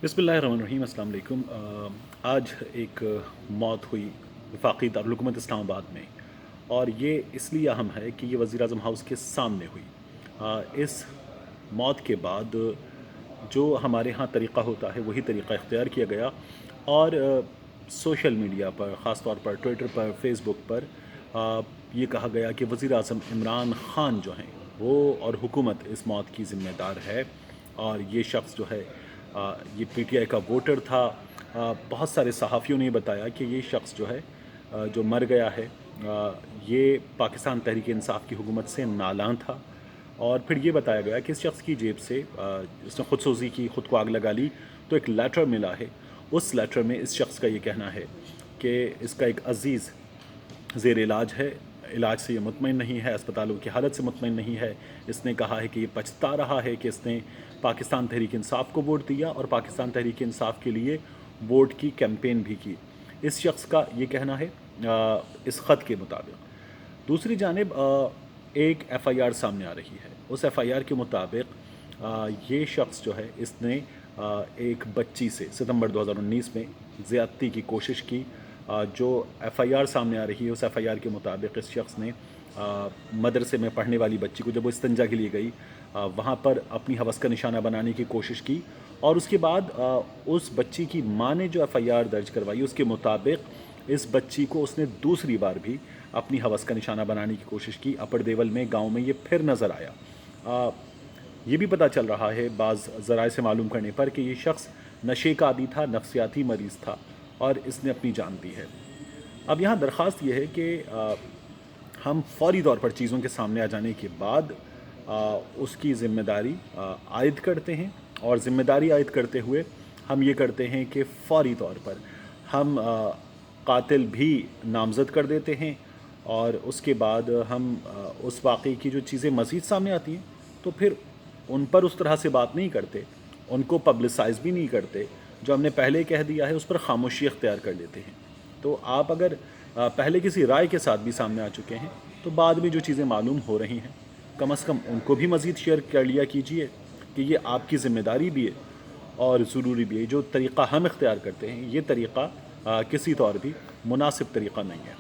बिस्मिल्लाहिर्रहमानिर्रहीम। अस्सलाम वालेकुम। आज एक मौत हुई वफाकी दारुल हुकूमत इस्लामाबाद में, और ये इसलिए अहम है कि ये वज़ीर आज़म हाउस के सामने हुई। इस मौत के बाद जो हमारे यहाँ तरीक़ा होता है वही तरीक़ा इख्तियार किया गया, और सोशल मीडिया पर, ख़ास तौर पर ट्विटर पर, फ़ेसबुक पर ये कहा गया कि वज़ीर आज़म इमरान ख़ान जो हैं वो और हुकूमत इस मौत की ज़िम्मेदार है, और ये शख्स जो है ये पीटीआई का वोटर था। बहुत सारे सहाफ़ियों ने बताया कि ये शख्स जो है जो मर गया है, ये पाकिस्तान तहरीक इंसाफ़ की हुकूमत से नालां था। और फिर ये बताया गया कि इस शख्स की जेब से इसने खुदसोज़ी की, ख़ुद को आग लगा ली, तो एक लेटर मिला है। उस लेटर में इस शख्स का ये कहना है कि इसका एक अज़ीज़ ज़ेर इलाज है, इलाज से ये मुतमईन नहीं है, अस्पतालों की हालत से मुतमईन नहीं है। इसने कहा है कि ये पछता रहा है कि इसने पाकिस्तान तहरीक इंसाफ़ को वोट दिया और पाकिस्तान तहरीक इंसाफ़ के लिए वोट की कैंपेन भी की। इस शख्स का ये कहना है इस ख़त के मुताबिक। दूसरी जानिब एक एफ़आईआर सामने आ रही है। उस एफ़आईआर के मुताबिक ये शख्स जो है इसने एक बच्ची से सितंबर 2019 में ज़्यादती की कोशिश की। जो एफ़आईआर सामने आ रही है उस एफ़आईआर के मुताबिक इस शख्स ने मदरसे में पढ़ने वाली बच्ची को, जब वो इस्तिंजा के लिए गई, वहाँ पर अपनी हवस का निशाना बनाने की कोशिश की, और उसके बाद उस बच्ची की माँ ने जो एफ़आईआर दर्ज करवाई उसके मुताबिक इस बच्ची को उसने दूसरी बार भी अपनी हवस का निशाना बनाने की कोशिश की। अपर देवल में गाँव में ये फिर नज़र आया। ये भी पता चल रहा है बाज़ ज़राए से मालूम करने पर कि ये शख्स नशे का आदी था, नफ्सियाती मरीज़ था, और इसने अपनी जान दी है। अब यहाँ दरख्वास्त ये है कि हम फ़ौरी तौर पर चीज़ों के सामने आ जाने के बाद उसकी ज़िम्मेदारी आयद करते हैं, और ज़िम्मेदारी आयद करते हुए हम ये करते हैं कि फ़ौरी तौर पर हम कातिल भी नामज़द कर देते हैं, और उसके बाद हम उस वाक़े की जो चीज़ें मज़ीद सामने आती हैं तो फिर उन पर उस तरह से बात नहीं करते, उनको पब्लिसाइज़ भी नहीं करते। जो हमने पहले कह दिया है उस पर ख़ामोशी इख्तियार कर लेते हैं। तो आप अगर पहले किसी राय के साथ भी सामने आ चुके हैं तो बाद में जो चीज़ें मालूम हो रही हैं कम अज़ कम उनको भी मज़ीद शेयर कर लिया कीजिए कि ये आपकी ज़िम्मेदारी भी है और ज़रूरी भी है। जो तरीक़ा हम इख्तियार करते हैं ये तरीक़ा किसी तौर भी मुनासिब तरीक़ा नहीं है।